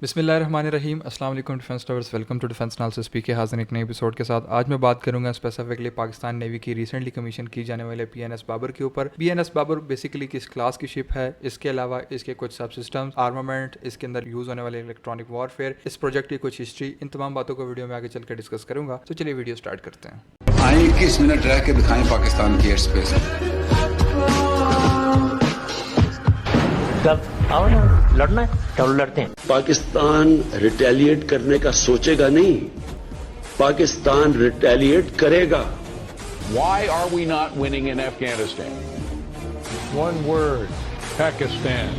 बिस्मिल्लाहिर्रहमानिर्रहीम अस्सलाम वालेकुम defence lovers, welcome to defence analysis P K हाजिर एक नए एपिसोड के साथ। आज मैं बात करूंगा स्पेसिफिकली पाकिस्तान नेवी की रिसेंटली कमीशन की जाने वाले पीएनएस बाबर के ऊपर। पीएनएस बाबर बेसिकली किस क्लास की शिप है, इसके अलावा इसके कुछ सब सिस्टम्स, आर्मामेंट, इसके अंदर यूज़ होने वाले इलेक्ट्रॉनिक वॉरफेयर, इस प्रोजेक्ट की कुछ हिस्ट्री, इन तमाम बातों को वीडियो में आगे चल कर डिस्कस करूंगा। तो चलिए वीडियो स्टार्ट करते हैं। आए 21 मिनट रह के दिखाएं पाकिस्तान की एयर स्पेस। कब आओ ना, लड़ना है चलो लड़ते हैं। पाकिस्तान रिटेलिएट करने का सोचेगा नहीं, पाकिस्तान रिटेलिएट करेगा। Why are we not winning in Afghanistan? One word, Pakistan.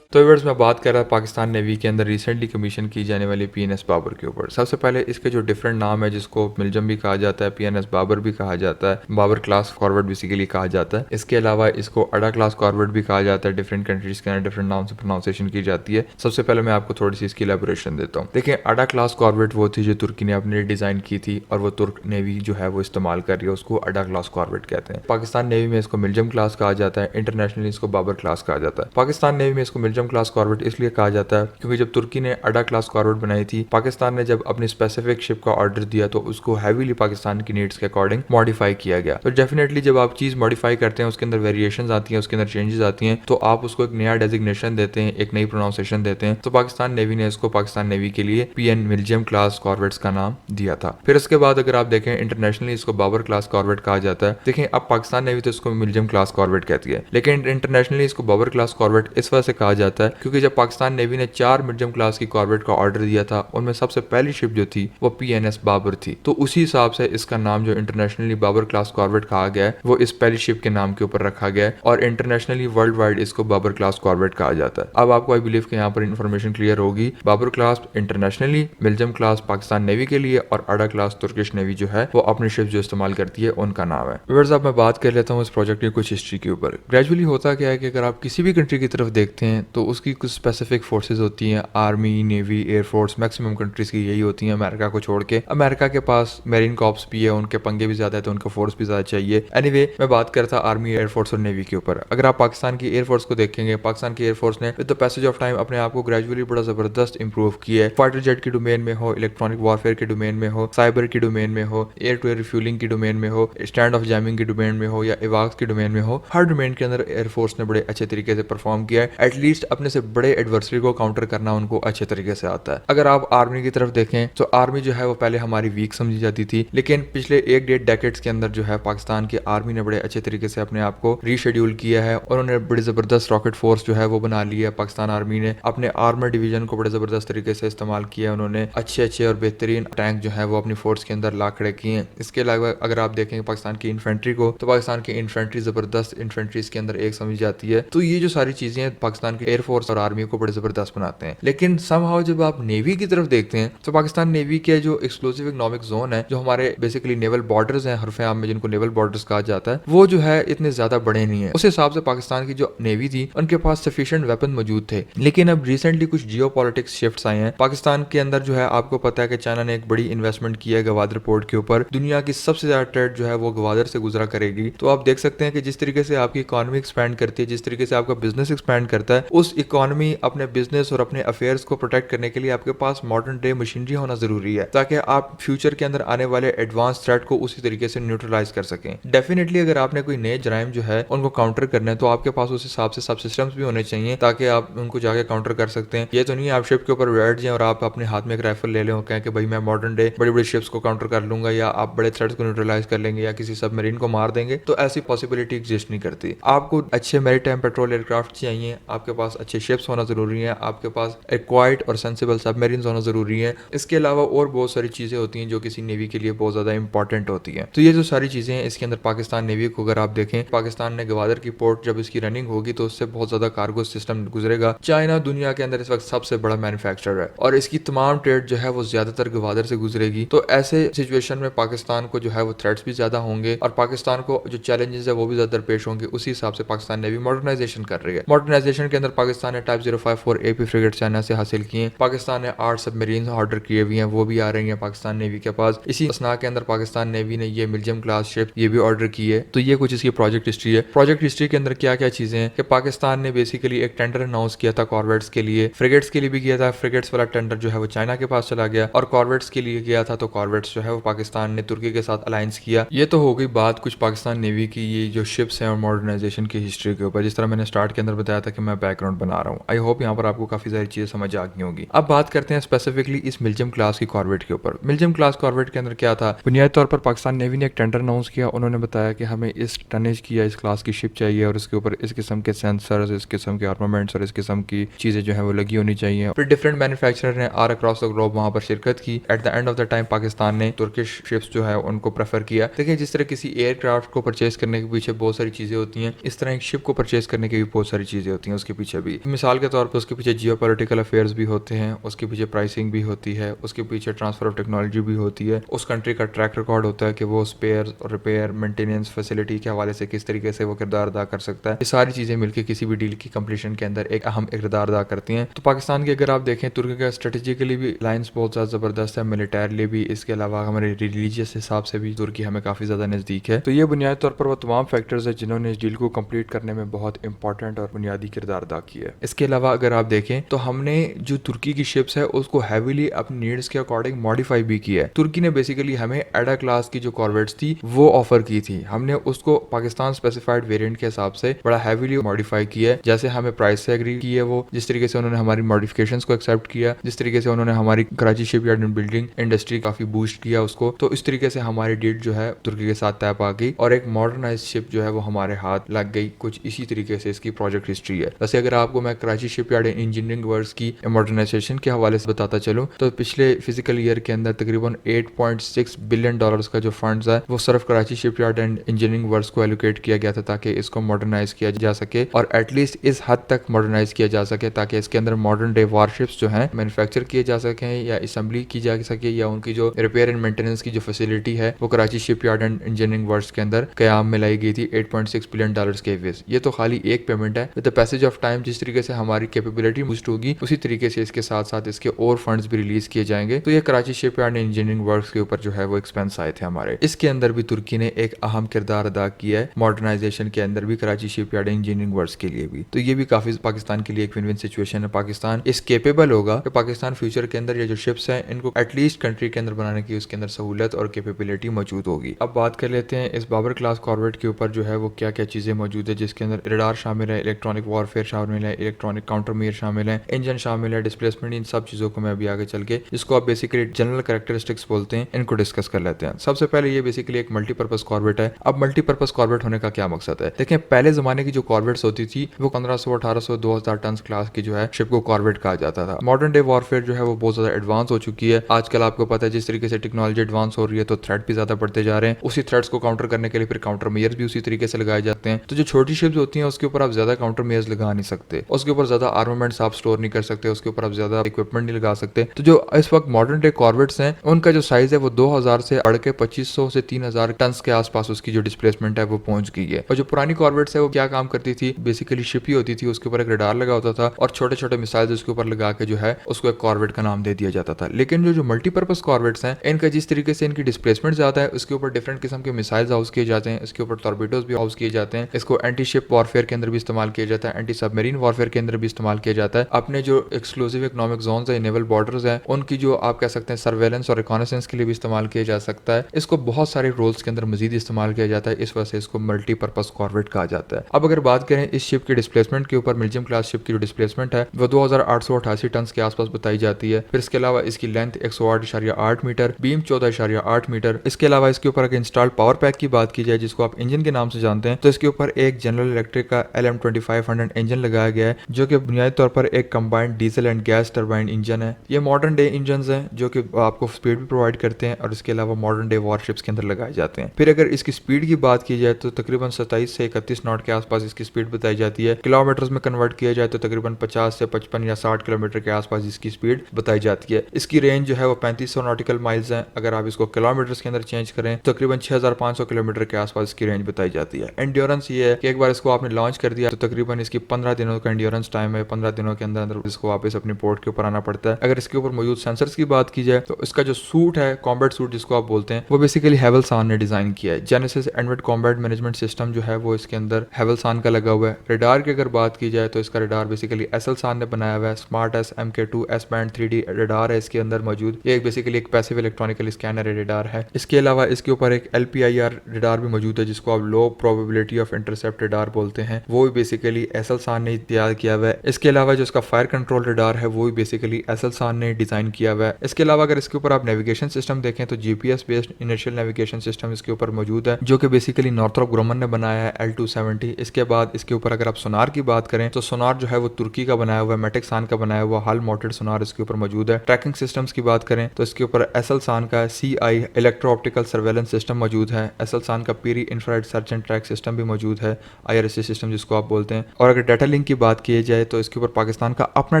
तो व्यूअर्स, मैं बात कर रहा था पाकिस्तान नेवी के अंदर रिसेंटली कमीशन की जाने वाली पीएनएस बाबर के ऊपर। सबसे पहले इसके जो डिफरेंट नाम है, जिसको मिलजम भी कहा जाता है, पीएनएस बाबर भी कहा जाता है, बाबर क्लास कॉर्वेट बेसिकली कहा जाता है। इसके अलावा इसको अडा क्लास कॉर्वेट भी कहा जाता है। डिफरेंट कंट्रीज के अंदर डिफरेंट नाम से प्रोनाउंसिएशन की जाती है। सबसे पहले मैं आपको थोड़ी सी इसकी एलैबोरेशन देता हूँ। देखिए, अडा क्लास कॉर्वेट वो थी जो तुर्की ने अपने लिए डिजाइन की थी और वो तुर्क नेवी जो है वो इस्तेमाल कर रही है, उसको अडा क्लास कॉर्वेट कहते हैं। पाकिस्तान नेवी में इसको मिलजम क्लास कहा जाता है, इंटरनेशनली इसको बाबर क्लास कहा जाता है। पाकिस्तान नेवी में इसको मिलजम क्लास कॉर्वेट इसलिए कहा जाता है क्योंकि जब तुर्की ने अडा क्लास कॉर्वेट बनाई थी, पाकिस्तान ने जब अपनी स्पेसिफिक शिप का ऑर्डर दिया तो उसको हैवीली पाकिस्तान की नीड्स के अकॉर्डिंग मॉडिफाई किया गया। तो डेफिनेटली जब आप चीज मॉडिफाई करते हैं, उसके अंदर वेरिएशंस आती हैं, उसके अंदर चेंजेस आती हैं, तो आप उसको एक नया डेजिग्नेशन देते हैं, एक नई प्रोनाउंसिएशन देते हैं। तो पाकिस्तान नेवी ने इसको पाकिस्तान नेवी के लिए पीएन मिलजियम क्लास कॉर्वेट्स का नाम दिया था। फिर उसके बाद अगर आप देखें, इंटरनेशनली इसको बाबर क्लास कॉर्वेट कहा जाता है। देखें, अब पाकिस्तान नेवी तो इसको मिलजियम क्लास कॉर्वेट कहती है, लेकिन इंटरनेशनली इसको बाबर क्लास कॉर्वेट इस वजह से कहा जाता है क्योंकि जब पाकिस्तान नेवी ने 4 मिडजम क्लास की कॉर्वेट का ऑर्डर दिया था, उनमें सबसे पहली शिप जो थी वो पीएनएस बाबर थी। तो उसी हिसाब से इसका नाम जो इंटरनेशनली बाबर क्लास कॉर्वेट कहा गया है, वो इस पहली शिप के नाम के ऊपर रखा गया है और इंटरनेशनली वर्ल्ड वाइड इसको बाबर क्लास कॉर्वेट कहा जाता है। अब आपको आई बिलीव कि यहाँ पर इंफॉर्मेशन क्लियर होगी। Babur class internationally, MILGEM class Pakistan navy के लिए और अडा क्लास तुर्किश नेवी जो है वो अपनी शिप जो इस्तेमाल करती है उनका नाम है। व्यूअर्स, अब मैं बात कर लेता हूँ इस प्रोजेक्ट की कुछ हिस्ट्री के ऊपर। ग्रेजुअली होता क्या है कि अगर आप किसी भी कंट्री की तरफ देखते हैं तो उसकी कुछ स्पेसिफिक फोर्सेज होती हैं, army, navy, air force, maximum countries की यही होती हैं अमेरिका को छोड़ के। अमेरिका के पास मेरीन कॉर्प्स भी है, उनके पंगे भी ज्यादा है तो उनका फोर्स भी ज्यादा चाहिए। एनीवे, मैं बात करता आर्मी, एयरफोर्स और नेवी के ऊपर। अगर आप पाकिस्तान की एयरफोर्स को देखेंगे, पाकिस्तान की एयरफोर्स ने with the passage of time अपने आप को ग्रेजुअली बड़ा जबरदस्त इंप्रूव किया है। फाइटर जेट की डोमेन में हो, इलेक्ट्रॉनिक वॉरफेयर के डोमेन में हो, साइबर की डोमेन में हो, एयर टू एयर रिफ्यूलिंग की डोमेन में हो, स्टैंड ऑफ जैमिंग की डोमेन में हो या इवाक्स की डोमेन में हो, हर डोमेन के अंदर एयरफोर्स ने बड़े अच्छे तरीके से परफॉर्म किया है। एटलीस्ट अपने से बड़े एडवर्सरी को काउंटर करना उनको अच्छे तरीके से आता है। अगर आप आर्मी की तरफ देखें तो आर्मी जो है वो पहले हमारी वीक समझी जाती थी, लेकिन पिछले 1-1.5 डेकेड्स के अंदर जो है पाकिस्तान की आर्मी ने बड़े अच्छे तरीके से अपने आप को रीशेड्यूल किया है और उन्होंने बड़ी जबरदस्त रॉकेट फोर्स जो है वो बना ली है। पाकिस्तान आर्मी ने अपने आर्मर डिवीजन को बड़े जबरदस्त तरीके से इस्तेमाल किया है। उन्होंने अच्छे और बेहतरीन टैंक जो है वो अपनी फोर्स के अंदर ला खड़े किए हैं। इसके अलावा अगर आप देखेंगे पाकिस्तान की इन्फेंट्री को, तो पाकिस्तान की इन्फेंट्री जबरदस्त इन्फेंट्रीज के अंदर एक समझी जाती है। तो ये जो सारी चीजें पाकिस्तान की एयरफोर्स और आर्मी को बड़े जबरदस्त बनाते हैं। लेकिन समहाउ जब आप नेवी की तरफ देखते हैं तो पाकिस्तान नेवी के जो एक्सक्लूसिव इकोनॉमिक जोन है, जो हमारे बेसिकली नेवल बॉर्डर्स हैं हरफ आम में, जिनको नेवल बॉर्डर्स कहा जाता है, वो जो है इतने ज्यादा बड़े नहीं है। उस हिसाब से पाकिस्तान की जो नेवी थी उनके पास सफिशिएंट वेपन मौजूद थे। लेकिन अब रिसेंटली कुछ जियो पॉलिटिक्स शिफ्ट्स आए हैं पाकिस्तान के अंदर। जो है आपको पता है कि चाइना ने एक बड़ी इन्वेस्टमेंट की है गवादर पोर्ट के ऊपर। दुनिया की सबसे ज्यादा ट्रेड जो है वो गवादर से गुजरा करेगी। तो आप देख सकते हैं कि जिस तरीके से आपकी इकोनॉमी एक्सपैंड करती है, जिस तरीके से आपका बिजनेस एक्सपैंड करता है, उस इकोनॉमी, अपने बिजनेस और अपने अफेयर्स को प्रोटेक्ट करने के लिए आपके पास मॉडर्न डे मशीनरी होना जरूरी है, ताकि आप फ्यूचर के अंदर आने वाले एडवांस थ्रेट को उसी तरीके से न्यूट्रलाइज कर सकें। डेफिनेटली अगर आपने कोई नए जराइम जो है उनको काउंटर करना है तो आपके पास उस हिसाब से सब सिस्टम्स भी होने चाहिए ताकि आप उनको जाके काउंटर कर सकते हैं। ये तो नहीं है आप शिप के ऊपर बैठ जाएं और आप अपने हाथ में एक राइफल ले लें और कहें कि भाई मैं मॉडर्न डे बड़ी बड़ी शिप्स को काउंटर कर लूंगा, या आप बड़े थ्रेट्स को न्यूट्रलाइज कर लेंगे या किसी सबमरीन को मार देंगे। तो ऐसी पॉसिबिलिटी एग्जिस्ट नहीं करती। आपको अच्छे मैरीटाइम पेट्रोल एयरक्राफ्ट चाहिए, आपके पास अच्छे शिप्स होना जरूरी है, आपके पास एक क्वाइट और सेंसिबल सबमरीन होना जरूरी है। इसके अलावा और बहुत सारी चीजें होती हैं जो किसी नेवी के लिए बहुत ज्यादा इंपॉर्टेंट होती हैं। तो ये जो सारी चीजें हैं इसके अंदर पाकिस्तान नेवी को अगर आप देखें, पाकिस्तान ने गवादर की पोर्ट जब इसकी रनिंग होगी तो उससे बहुत ज्यादा कार्गो सिस्टम गुजरेगा। चाइना दुनिया के अंदर इस वक्त सबसे बड़ा मैन्युफैक्चरर है और इसकी तमाम ट्रेड जो है वो ज्यादातर गवादर से गुजरेगी। तो ऐसे सिचुएशन में पाकिस्तान को जो है वो थ्रेट्स भी ज्यादा होंगे और पाकिस्तान को जो चैलेंजेस है वो भी ज्यादा दरपेश होंगे। उसी हिसाब से पाकिस्तान नेवी मॉडर्नाइजेशन कर रही है। मॉडर्नाइजेशन के अंदर पाकिस्तान ने टाइप 054 AP फ्रिगेट चाइना से हासिल की हैं। पाकिस्तान ने 8 सबमरीन ऑर्डर किए हुए हैं, वो भी आ रही हैं पाकिस्तान नेवी के पास। इसी असना के अंदर पाकिस्तान नेवी ने ये मिल्जियम क्लास शिप ये भी ऑर्डर की है। तो ये कुछ इसकी प्रोजेक्ट हिस्ट्री है। प्रोजेक्ट हिस्ट्री के अंदर क्या क्या चीजें हैं कि पाकिस्तान ने बेसिकली एक टेंडर अनाउंस किया था कॉर्वेट्स के लिए, फ्रिगेट्स के लिए भी किया था। फ्रिगेट्स वाला टेंडर जो है वो चाइना के पास चला गया, और कॉर्वेट्स के लिए गया था तो कॉर्वेट्स जो है वो पाकिस्तान ने तुर्की के साथ अलायंस किया। ये तो हो गई बात कुछ पाकिस्तान नेवी की ये जो शिप्स हैं और मॉडर्नाइजेशन की हिस्ट्री के ऊपर, जिस तरह मैंने स्टार्ट के अंदर बताया था कि मैं बैकग्राउंड बना रहा हूँ। आई होप यहाँ पर आपको काफी सारी चीजें समझ आ गई होंगी। अब बात करते हैं स्पेसिफिकली इस मिल्जियम क्लास की कॉर्वेट के ऊपर। मिल्जियम क्लास कॉर्वेट के अंदर क्या था, बुनियादी तौर पर पाकिस्तान नेवी ने एक टेंडर अनाउंस किया। उन्होंने बताया कि हमें इस टनेज की या इस क्लास की शिप चाहिए और इसके ऊपर इस किस्म के सेंसर्स, इस किस्म के आर्मामेंट्स और इस किस्म की चीजें जो है वो लगी होनी चाहिए। फिर डिफरेंट मैन्युफैक्चरर ने आर अक्रॉस द ग्लोब वहां पर शिरकत की। At the end of the time Pakistan ने तुर्किश शिप्स जो है उनको प्रेफर किया। देखिए जिस तरह किसी एयरक्राफ्ट को परचेज करने के पीछे बहुत सारी चीजें होती हैं, इस तरह एक शिप को परचेज करने के भी बहुत सारी चीजें होती हैं उसके पीछे भी। मिसाल के तौर पर उसके पीछे जियोपॉलिटिकल अफेयर्स भी होते हैं, उसके पीछे प्राइसिंग भी होती है, उसके पीछे ट्रांसफर ऑफ टेक्नोलॉजी भी होती है, उस कंट्री का ट्रैक रिकॉर्ड होता है कि वो स्पेयर, रिपेयर, मेंटेनेंस, फैसिलिटी के हवाले से किस तरीके से वो किरदार अदा कर सकता है। ये सारी चीजें मिलकर किसी भी डील की कंप्लीशन के अंदर एक अहम किरदार अदा करती हैं। तो पाकिस्तान की अगर आप देखें, तुर्की का स्ट्रेटेजिकली भी लाइंस बहुत ज्यादा जबरदस्त है, मिलिटरीली भी, इसके अलावा हमारे रिलीजियस हिसाब से भी तुर्की हमें काफी ज्यादा नजदीक है। तो ये बुनियादी तौर पर वो तमाम फैक्टर्स है जिन्होंने इस डील को कंप्लीट करने में बहुत इंपॉर्टेंट और बुनियादी किरदार अदा किया है। इसके अलावा अगर आप देखें तो हमने जो तुर्की की शिप्स है उसको हैवीली अपनी नीड्स के अकॉर्डिंग मॉडिफाई भी किया है। तुर्की ने बेसिकली हमें एडा क्लास की जो कॉर्वेट्स थी वो ऑफर की थी, हमने उसको पाकिस्तान स्पेसिफाइड वेरिएंट के हिसाब से बड़ा हैवीली मॉडिफाई किया है। जैसे हमें प्राइस से एग्री की है वो, जिस तरीके से उन्होंने हमारी मॉडिफिकेशंस को एक्सेप्ट किया, जिस तरीके से उन्होंने हमारी Karachi shipyard and building industry काफी बूस्ट किया उसको, तो इस तरीके से हमारी डील जो है तुर्की के साथ तय पा गई और एक मॉडर्नाइज शिप जो है वो हमारे हाथ लग गई। कुछ इसी तरीके से इसकी प्रोजेक्ट हिस्ट्री है। वैसे अगर आपको मैं Karachi shipyard and engineering works की मॉडर्नाइजेशन के हवाले से बताता चलूं तो पिछले फिजिकल ईयर के अंदर तकरीबन 8.6 बिलियन डॉलर्स का जो फंड्स है वो सिर्फ Karachi shipyard and engineering works को एलोकेट किया गया था ताकि इसको मॉडर्नाइज किया जा सके और एटलीस्ट इस हद तक मॉडर्नाइज किया जा सके ताकि इसके अंदर मॉडर्न डे वारशिप्स जो हैं मैन्युफैक्चर किए जा सकें या असेंबली की जा सके, या उनकी जो रिपेयर एंड मेंटेनेंस की जो फैसिलिटी है वो Karachi shipyard and engineering works के अंदर कयाम में लाई गई थी 8.6 बिलियन डॉलर्स के एवज। ये तो खाली एक पेमेंट है। With the passage of time जिस तरीके से हमारी कैपेबिलिटी बूस्ट होगी उसी तरीके से इसके साथ साथ इसके और फंड्स भी रिलीज किए जाएंगे। तो ये Karachi shipyard and engineering works के ऊपर जो है वो एक्सपेंस आए थे हमारे। इसके अंदर भी तुर्की ने एक अहम किरदार अदा किया है मॉडर्नाइजेशन के अंदर भी Karachi shipyard and engineering works के लिए भी। तो ये भी काफी पाकिस्तान के लिए एक विन विन सिचुएशन है। पाकिस्तान इस केपेबल होगा कि पाकिस्तान फ्यूचर के अंदर ये जो शिप्स हैं इनको एटलीस्ट कंट्री के अंदर बनाने की उसके अंदर सहूलत और कैपेबिलिटी मौजूद होगी। अब बात कर लेते हैं इस बाबर क्लास कॉर्वेट के ऊपर जो है वो क्या क्या चीजें मौजूद है, जिसके अंदर रडार शामिल है, इलेक्ट्रॉनिक वॉरफेयर शामिल है, इलेक्ट्रॉनिक काउंटरमेयर शामिल है, इंजन शामिल है, डिस्प्लेसमेंट, इन सब चीजों को मैं अभी आगे चल के जिसको आप बेसिकली जनरल कैरेक्टरिस्टिक्स बोलते हैं इनको डिस्कस कर लेते हैं। सबसे पहले ये बेसिकली एक मल्टीपर्पज कॉर्वेट है। अब मल्टीपर्पज कॉर्वेट होने का क्या मकसद है, देखें पहले जमाने की जो कॉर्वेट्स होती थी वो 1500, 1800, 2000 टन क्लास की जो है शिप को कॉर्वेट कहा जाता था। मॉडर्न डे वॉरफेयर जो है वो बहुत ज्यादा एडवांस हो चुकी है। आजकल आपको पता है जिस तरीके से टेक्नोलॉजी एडवांस हो रही है तो थ्रेट भी ज्यादा बढ़ते जा रहे हैं। उसी थ्रेट्स को काउंटर करने के लिए फिर काउंटर मेयर्स भी उसी तरीके से लगाए जाते हैं। तो जो छोटी शिप्स होती हैं उसके ऊपर आप ज्यादा काउंटर मेयर्स लगा नहीं सकते, उसके ऊपर ज्यादा आर्मामेंट्स आप स्टोर नहीं कर सकते, उसके ऊपर आप ज्यादा इक्विपमेंट नहीं लगा सकते। तो जो इस वक्त मॉडर्न डे कॉर्वेट्स हैं उनका जो साइज है वो 2000 से बढ़ के 2500 से 3000 टन के आसपास उसकी जो डिस्प्लेसमेंट है वो पहुंच गई है। और जो पुरानी कॉर्वेट्स है वो क्या काम करती थी, बेसिकली शिप ही होती थी, उसके ऊपर एक रडार लगा होता था और छोटे छोटे मिसाइल्स उसके ऊपर लगा के जो है उसको एक कॉर्वेट का नाम दे दिया जाता था। लेकिन जो मल्टीपर्पज कॉर्वेट्स हैं इनका जिस तरीके से इनकी डिस्प्लेसमेंट ज्यादा है उसके ऊपर डिफरेंट किस्म के मिसाइल्स हाउस किए जाते हैं, इसके ऊपर टॉर्पेडोज भी हाउस किए जाते हैं, इसको एंटी शिप वॉरफेयर के अंदर भी इस्तेमाल किया जाता है, एंटी सबमरीन वॉरफेयर के अंदर भी इस्तेमाल किया जाता है। अपने जो एक्सक्लूसिव इकोनॉमिक जोन्स है, नेवल बॉर्डर्स है, उनकी जो आप कह सकते हैं सर्वेलेंस और रिकॉनेसेंस के लिए भी इस्तेमाल किया जा सकता है। इसको बहुत सारे रोल्स के अंदर मजीद इस्तेमाल किया जाता है, इस वजह से इसको मल्टीपर्पज कॉर्वेट कहा जाता है। अब अगर बात करें इस शिप की डिस्प्लेसमेंट के ऊपर, मिल्जियम क्लास शिप की जो डिस्प्लेसमेंट है वो 2888 टन के आसपास बताई जाती है। फिर इसके अलावा इसकी लेंथ 108.8 मीटर, बीम 14.8 मीटर। इसके अलावा इसके ऊपर अगर इंस्टॉल्ड पावर पैक की बात की जाए जिसको आप इंजन के नाम से जानते हैं तो इसके ऊपर एक जनरल इलेक्ट्रिक का LM2500 इंजन लगाया गया है जो कि बुनियादी तौर पर एक combined diesel and gas turbine engine है। ये मॉडर्न डे इंजन हैं जो कि आपको स्पीड भी प्रोवाइड करते हैं और इसके अलावा मॉडर्न डे वॉरशिप्स के अंदर लगाए जाते हैं। फिर अगर इसकी स्पीड की बात की जाए तो तकरीबन 27 से 31 नॉट के आसपास इसकी स्पीड बताई जाती है। किलोमीटर्स में कन्वर्ट किया जाए तो तकरीबन 50 से 55 या 60 किलोमीटर के आसपास इसकी स्पीड बताई जाती है। इसकी रेंज जो है वो 3500 नॉटिकल माइल्स है। अगर आप इसको किलोमीटर्स के अंदर चेंज करें तो तकरीबन 6500 किलोमीटर के आसपास इसकी रेंज बताई जाती है। एंड्योरेंस ये है कि एक बार इसको आपने लॉन्च कर दिया तो तकरीबन इसकी 15 दिन दिनों का एंड्योरेंस टाइम है, 15 दिनों के अंदर अंदर इसको वापस अपनी पोर्ट के ऊपर आना पड़ता है। अगर इसके ऊपर मौजूद सेंसर्स की बात की जाए तो इसका जो सूट है, कॉम्बैट सूट जिसको आप बोलते हैं, वो बेसिकली हेवल्सान ने डिजाइन किया है। Genesis advent combat management system जो है वो इसके अंदर हेवल्सान का लगा हुआ है। रडार की अगर बात की जाए तो इसका रडार बेसिकली एसएलसान ने बनाया हुआ है। Smart S MK2 S band 3D radar है इसके अंदर मौजूद। ये बेसिकली एक पैसिव इलेक्ट्रॉनिकल स्कैनर रडार है। इसके अलावा इसके ऊपर एक LPIR रडार भी मौजूद है जिसको आप लो प्रोबेबिलिटी ऑफ इंटरसेप्ट रडार बोलते हैं, वो भी बेसिकली एसएलसान ने तैयार किया हुआ है। इसके अलावा जो इसका फायर कंट्रोल रडार है वो भी बेसिकली एसएलसान ने डिजाइन किया हुआ है। इसके अलावा अगर इसके ऊपर आप नेविगेशन सिस्टम देखें तो GPS based initial navigation system इसके ऊपर मौजूद है जो कि बेसिकली नॉर्थरोप ग्रोमन ने बनाया है, L270। इसके बाद इसके ऊपर अगर आप सोनार की बात करें तो सोनार जो है वो तुर्की का बनाया हुआ है, मेटेक्सान का बनाया हुआ हल माउंटेड सोनार इसके ऊपर मौजूद है। ट्रैकिंग सिस्टम्स की बात करें तो इसके ऊपर एसएलसान का CI electro optical surveillance system मौजूद है। एसएलसान का पीरी infrared search and track system भी मौजूद है, IRSC सिस्टम जिसको आप बोलते हैं। और अगर डाटा लिंक की बात की जाए तो इसके ऊपर पाकिस्तान का अपना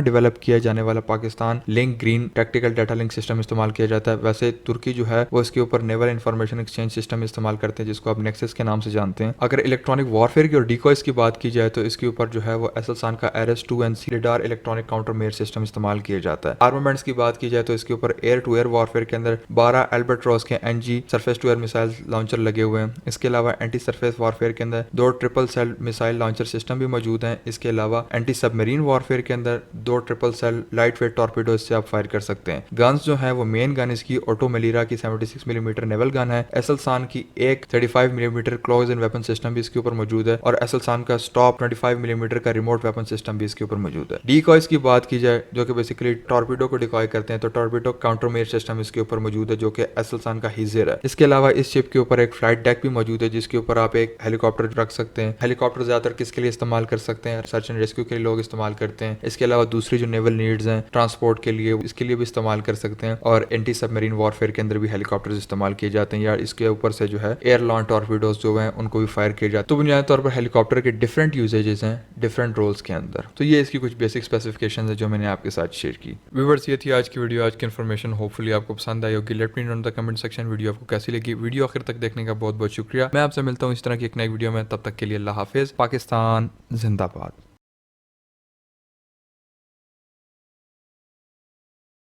डेवलप किया जाने वाला Pakistan link green tactical data link system इस्तेमाल किया जाता है। वैसे तुर्की जो है वो इसके ऊपर नेवल इंफॉर्मेशन एक्सचेंज सिस्टम इस्तेमाल करते हैं जिसको आप नेक्सस के नाम से जानते हैं। अगर इलेक्ट्रॉनिक वॉरफेयर की और डिकॉयज की बात की जाए तो इसके ऊपर जो है वो एसएलसान का RS-2NC radar electronic counter mayor system इस्तेमाल किया जाता है। आर्मामेंट्स की बात की जाए तो इसके ऊपर एयर टू एयर वॉरफेयर के अंदर 12 एल्बर्ट्रॉस के NG surface to air missile launcher लगे हुए हैं। इसके अलावा एंटी सरफेस वॉरफेयर के अंदर 2 triple cell missile launcher system भी मौजूद हैं। इसके अलावा एंटी सबमरीन वॉरफेयर के अंदर 2 triple cell light weight torpedo इससे आप फायर कर सकते हैं। गन्स जो है वो मेन गन इसकी ऑटो मेलिरा की 76 मिलीमीटर नेवल गन है। एसएलसान की एक 35 millimetre close in weapon system भी इसके ऊपर मौजूद है और एसएलसान का स्टॉप 25 मिलीमीटर का रिमोट वेपन सिस्टम भी इसके ऊपर मौजूद है। डिकॉयज की बात की जाए जो कि बेसिकली टॉर्पीडो को डिकॉय करते हैं तो टॉर्पीडो काउंटर मेयर सिस्टम इसके ऊपर मौजूद है जो कि एसएलसान का हिजर है। इसके अलावा इस शिप के ऊपर एक फ्लाइट डेक भी मौजूद है जिसके ऊपर आप एक हेलीकॉप्टर रख सकते हैं। हेलीकॉप्टर ज्यादातर किसके लिए इस्तेमाल कर सकते हैं? सर्च एंड रेस्क्यू के लिए लोग इस्तेमाल करते हैं। इसके अलावा दूसरी जो नेवल नीड्स हैं ट्रांसपोर्ट के लिए, इसके लिए भी इस्तेमाल कर सकते हैं। और एंटी सबमरीन वॉरफेयर के अंदर भी हेलीकॉप्टर्स इस्तेमाल किए जाते हैं या इसके ऊपर से जो है एयर लॉन्च टॉर्पीडोज जो हैं उनको भी फायर किए जाते हैं। तो बुनियादी तौर पर हेलीकॉप्टर के डिफरेंट यूजेजेस हैं डिफरेंट रोल्स के अंदर। तो ये इसकी कुछ बेसिक स्पेसिफिकेशंस है जो मैंने आपके साथ शेयर की। व्यूअर्स, ये थी आज की वीडियो, आज की इन्फॉर्मेशन। होपफुली आपको पसंद आई होगी। Let me know in the comment section video आपको कैसी लगी। वीडियो आखिर तक देखने का बहुत बहुत शुक्रिया। मैं आपसे मिलता हूँ इस तरह की एक नई वीडियो में, तब तक के लिए अल्लाह हाफिज। पाकिस्तान जिंदाबाद।